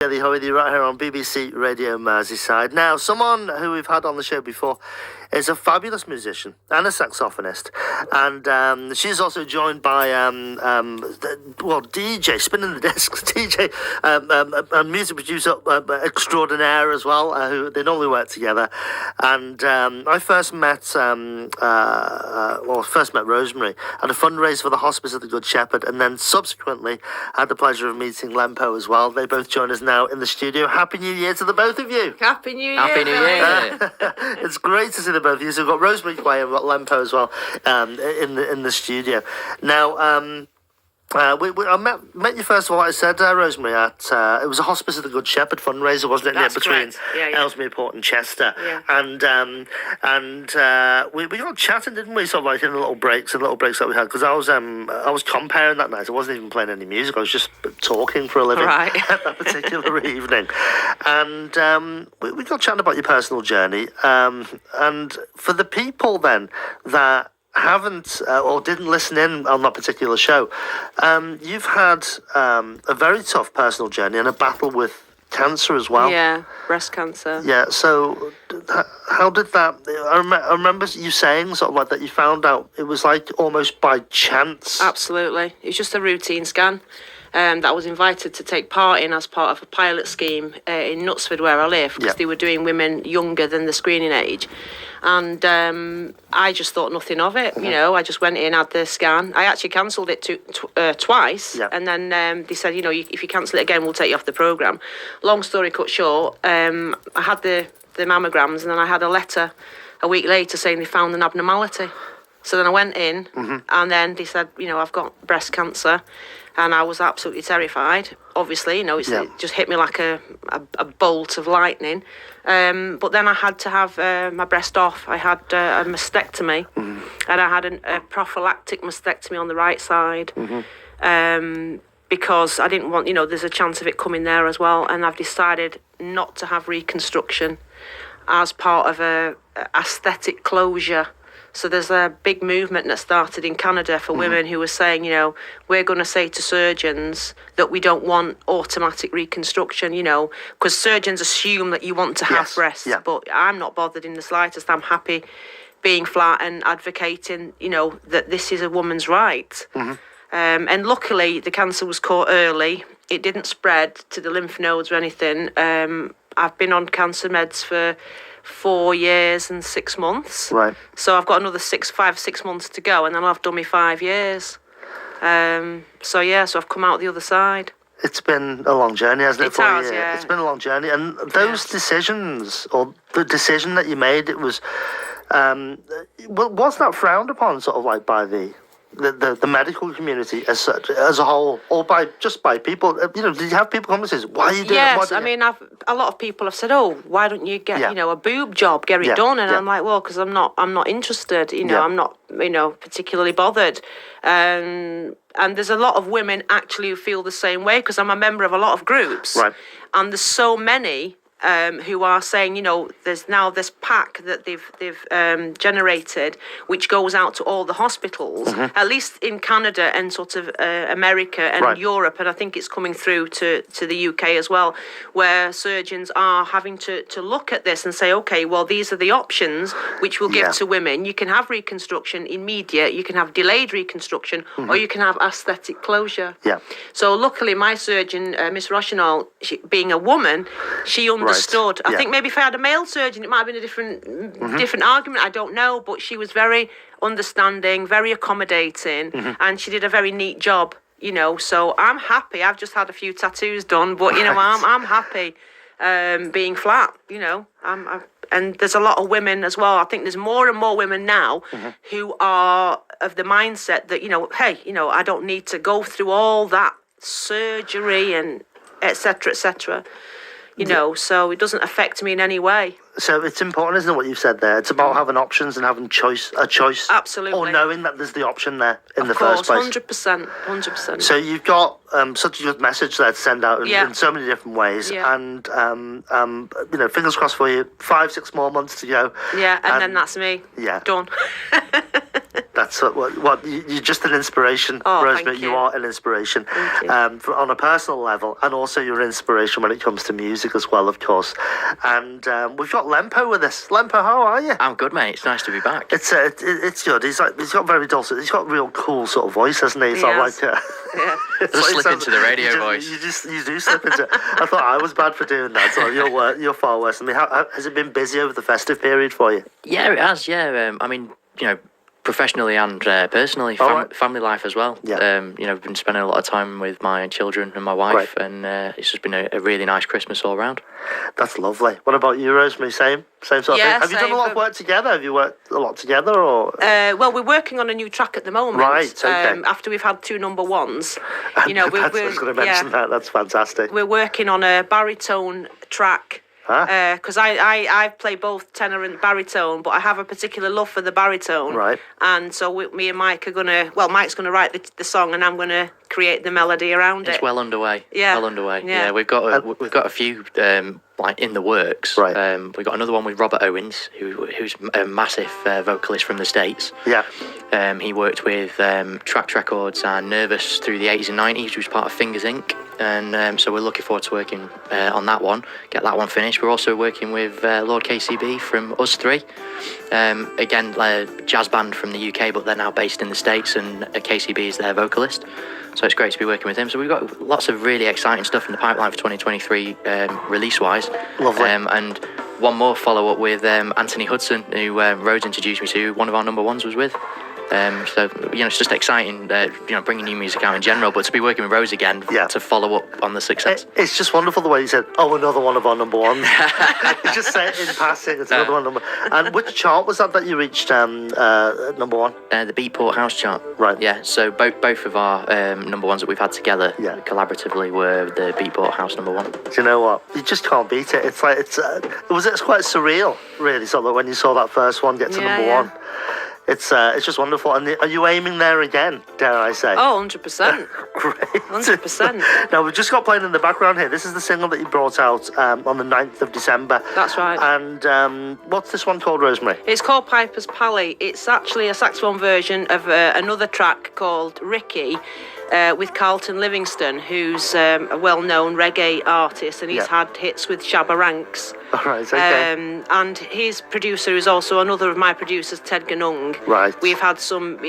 Billy Hui right here on BBC Radio Merseyside. Now, someone who we've had on the show before is a fabulous musician and a saxophonist, and she's also joined by DJ spinning the discs, DJ and music producer extraordinaire as well. Who they normally work together, and I first met Rosemary at a fundraiser for the Hospice of the Good Shepherd, and then subsequently had the pleasure of meeting Lempo as well. They both join us now in the studio. Happy New Year to the both of you. Happy New Year. Happy New Year. It's great to see the both of you. So we've got Rosemary Hui and we've got Lempo as well in the studio. Now, I met you first of all, I said, Rosemary, at it was a Hospice of the Good Shepherd fundraiser, wasn't it? That's between yeah. Ellesmere Port and Chester. Yeah. And we got chatting, didn't we? Sort of like in the little breaks that we had, because I was comparing that night. I wasn't even playing any music. I was just talking for a living right. at that particular evening. And we got chatting about your personal journey. And for the people then that haven't or didn't listen in on that particular show, you've had a very tough personal journey and a battle with cancer as well. Yeah, breast cancer. Yeah, so how did that... I remember you saying sort of like that you found out it was like almost by chance. Absolutely. It was just a routine scan that I was invited to take part in as part of a pilot scheme in Knutsford where I live, because they were doing women younger than the screening age. And I just thought nothing of it, you know. I just went in, had the scan. I actually cancelled it twice, and then they said, if you cancel it again, we'll take you off the programme. Long story cut short, I had the mammograms, and then I had a letter a week later saying they found an abnormality. So then I went in, and then they said, I've got breast cancer, and I was absolutely terrified. Obviously, it just hit me like a bolt of lightning. But then I had to have my breast off. I had a mastectomy, and I had a prophylactic mastectomy on the right side, because I didn't want, there's a chance of it coming there as well. And I've decided not to have reconstruction as part of a aesthetic closure. So there's a big movement that started in Canada for women who were saying, we're going to say to surgeons that we don't want automatic reconstruction, because surgeons assume that you want to have breasts. Yeah. But I'm not bothered in the slightest. I'm happy being flat and advocating, that this is a woman's right. And luckily, the cancer was caught early. It didn't spread to the lymph nodes or anything. I've been on cancer meds for 4 years and 6 months. Right. So I've got another 6 months to go, and then I'll have done my 5 years. So I've come out the other side. It's been a long journey, hasn't it? It has, yeah. It's been a long journey, and those decisions, or the decision that you made, it was, was that frowned upon, sort of like by the medical community as such, as a whole, or by people? Did you have people come and say, "Why are you doing it?" Yes, I mean, a lot of people have said, "Oh, why don't you get a boob job, get it done?" And I'm like, "Well, because I'm not interested. I'm not particularly bothered." And there's a lot of women actually who feel the same way, because I'm a member of a lot of groups, right? And there's so many who are saying, there's now this pack that they've generated, which goes out to all the hospitals, at least in Canada and sort of America and Europe, and I think it's coming through to the UK as well, where surgeons are having to look at this and say, okay, well, these are the options which we'll give to women. You can have reconstruction immediate, you can have delayed reconstruction, or you can have aesthetic closure. Yeah. So luckily, my surgeon, Miss Rochinol, being a woman, she understood. I think maybe if I had a male surgeon, it might have been a different argument. I don't know, but she was very understanding, very accommodating, and she did a very neat job. So I'm happy. I've just had a few tattoos done, but I'm happy being flat. And there's a lot of women as well. I think there's more and more women now who are of the mindset that hey, I don't need to go through all that surgery and etc. etc. So it doesn't affect me in any way. So it's important, isn't it, what you've said there? It's about having options and having a choice. Absolutely. Or knowing that there's the option there in the first place. 100%. So you've got such a good message there to send out in so many different ways. Yeah. And, fingers crossed for you. 5-6 more months to go. Yeah, and then that's me. Yeah. Done. That's what you're just an inspiration, Rosemary. You are an inspiration on a personal level, and also you're an inspiration when it comes to music as well, of course. And we've got Lempo with us. Lempo, how are you? I'm good, mate. It's nice to be back. It's good. He's got very dulcet. He's got a real cool sort of voice, hasn't he? It's not like Just slip into the radio voice. You do slip into. I thought I was bad for doing that. So you're far worse than me. Has it been busy over the festive period for you? Yeah, it has. Yeah, I mean, professionally and personally, family life as well. Yeah. I've been spending a lot of time with my children and my wife, and it's just been a really nice Christmas all round. That's lovely. What about you, Rosemary? Same sort of thing. Have you done a lot of work together? Have you worked a lot together, or? Well, we're working on a new track at the moment. Right. Okay. After we've had 2 number ones, I was going to mention that. That's fantastic. We're working on a baritone track. Because I play both tenor and baritone, but I have a particular love for the baritone. Right. And so me and Mike are Mike's gonna write the song, and I'm gonna create the melody around it. It's well underway. Yeah. Well underway. Yeah. We've got a few like in the works. Right. We've got another one with Robert Owens, who's a massive vocalist from the States. Yeah. He worked with Trax Records and Nervous through the 80s and 90s. He was part of Fingers Inc. And so we're looking forward to working on that one, get that one finished. We're also working with Lord KCB from Us 3. Again, jazz band from the UK, but they're now based in the States, and KCB is their vocalist. So it's great to be working with him. So we've got lots of really exciting stuff in the pipeline for 2023 release-wise. Lovely. And one more follow-up with Anthony Hudson, who Rhodes introduced me to. One of our number ones was with. So it's just exciting, bringing new music out in general, but to be working with Rose again to follow up on the success. It's just wonderful the way you said, another one of our number ones. You just said it in passing, it's another one. And which chart was that you reached number one? The Beatport House chart. Right. Yeah, so both of our number ones that we've had together collaboratively were the Beatport House number one. Do you know what? You just can't beat it. It's like, it's quite surreal, really, sort of when you saw that first one get to number one. It's just wonderful. And are you aiming there again, dare I say? Oh, 100%. Great. 100%. Now, we've just got playing in the background here. This is the single that you brought out on the 9th of December. That's right. And what's this one called, Rosemary? It's called Piper's Pally. It's actually a saxophone version of another track called Ricky, with Carlton Livingston, who's a well-known reggae artist, and he's had hits with Shabba Ranks. All right, okay. And his producer is also another of my producers, Ted Ganung. Right. We've had some,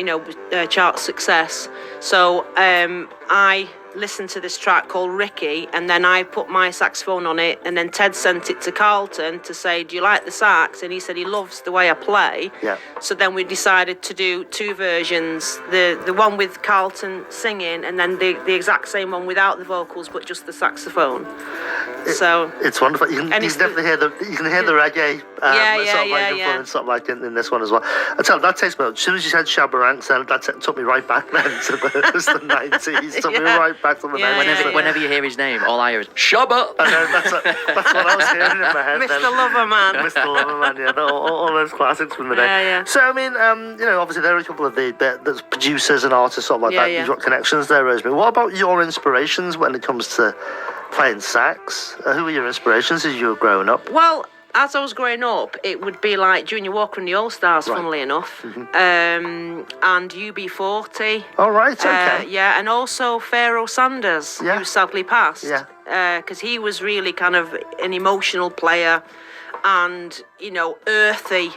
chart success. So I listened to this track called Ricky, and then I put my saxophone on it, and then Ted sent it to Carlton to say, do you like the sax? And he said he loves the way I play. Yeah. So then we decided to do 2 versions, the one with Carlton singing, and then the exact same one without the vocals, but just the saxophone. It's wonderful. You can definitely hear the reggae influence sort of like in this one as well. I tell you, that takes me. As soon as you said Shabba Ranks, then that took me right back then to the 90s. Took me right back to the 90s. Whenever you hear his name, all I hear is Shabba. I know, that's what I was hearing in my head. Mr. Loverman. Mr. Loverman, yeah, all those classics from the day. Yeah. So I mean, obviously there are a couple of the producers and artists sort of like that. Yeah. You've got connections there, Rosemary. What about your inspirations when it comes to playing sax? Who were your inspirations as you were growing up? Well, as I was growing up, it would be like Junior Walker and the All Stars, funnily enough, and UB40. All right, okay. And also Pharaoh Sanders, who sadly passed. Yeah. Because he was really kind of an emotional player, and earthy.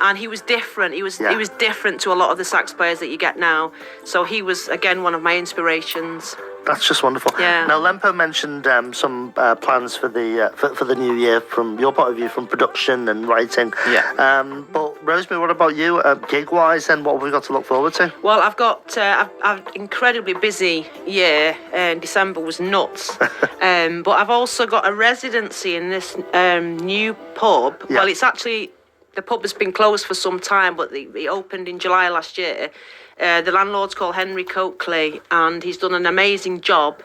And he was different. He was different to a lot of the sax players that you get now. So he was, again, one of my inspirations. That's just wonderful. Yeah. Now, Lempo mentioned some plans for the new year from your point of view, from production and writing. Yeah. But Rosemary, what about you, gig-wise? Then what have we got to look forward to? Well, I've got I've an incredibly busy year. December was nuts. But I've also got a residency in this new pub. Yeah. Well, it's actually, the pub has been closed for some time, but it opened in July last year. The landlord's called Henry Coakley, and he's done an amazing job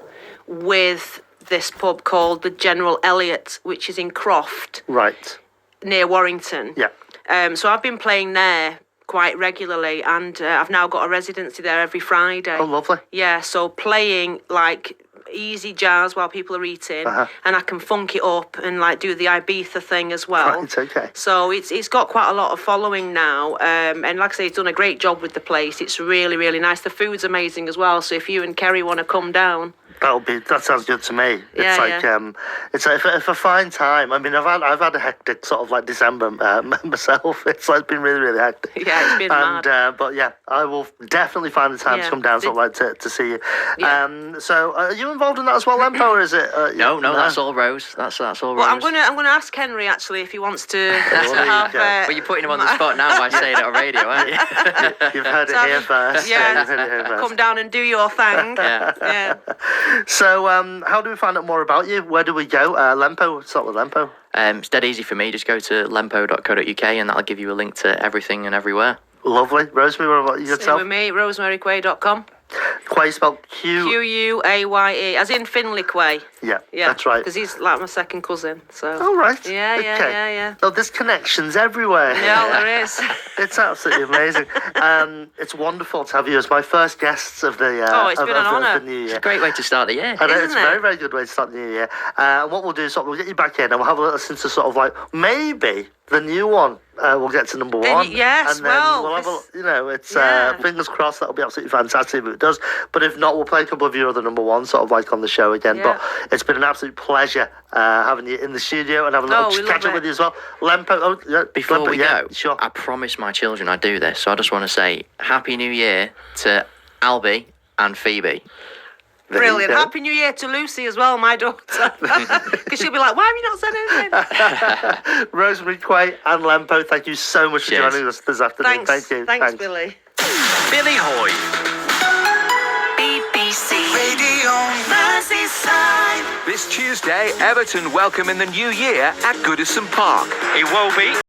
with this pub called the General Elliot, which is in Croft. Right. Near Warrington. Yeah. So I've been playing there quite regularly, and I've now got a residency there every Friday. Oh, lovely. Yeah, so playing like easy jars while people are eating, and I can funk it up and like do the Ibiza thing as well. Right, okay. So it's got quite a lot of following now, and like I say, it's done a great job with the place. It's really, really nice. The food's amazing as well. So if you and Kerry want to come down, that sounds good to me. It's it's like if I find time. I mean, I've had a hectic sort of like December myself. It's like been really, really hectic. Yeah, it's been mad. But yeah, I will definitely find the time to come down, sort of like to see you. Yeah. So are you involved in that as well, Lempo, or is it? No, that's all Rose. That's all Rose. Well, I'm gonna ask Henry actually if he wants to have. Well, you're putting him on the spot now by saying it on radio, aren't you? You've heard it here first. Yeah, you've heard it here first. Come down and do your thing. Yeah. So, how do we find out more about you? Where do we go? Lempo, start with Lempo. It's dead easy for me. Just go to lempo.co.uk and that'll give you a link to everything and everywhere. Lovely. Rosemary, what about you Same yourself? with me, rosemaryquay.com. Quay spelled Quaye, as in Finley Quay. Yeah, that's right. Because he's like my second cousin. So. Oh, right. Yeah. Oh, there's connections everywhere. Yeah, there is. It's absolutely amazing. It's wonderful to have you as my first guests of the it's been an honour. the new year. It's a great way to start the year. And it's a Isn't it? very, very good way to start the new year. And what we'll do is we'll get you back in and we'll have a listen to sort of like maybe the new one. We'll get to number one. Yes, and then we'll have it's fingers crossed that'll be absolutely fantastic if it does. But if not, we'll play a couple of your other number ones sort of like on the show again. Yeah. But it's been an absolute pleasure having you in the studio and having a little catch up with you as well. Lempo, Before we go, sure. I promise my children I'd do this, so I just want to say Happy New Year to Albie and Phoebe. Brilliant. Happy New Year to Lucy as well, my daughter. Because she'll be like, why have you not said anything? Rosemary, Quay and Lempo, thank you so much for joining us this afternoon. Thanks. Thank you. Thanks, Billy. Billy Hui. BBC Radio Merseyside. This Tuesday, Everton welcome in the new year at Goodison Park. It will be.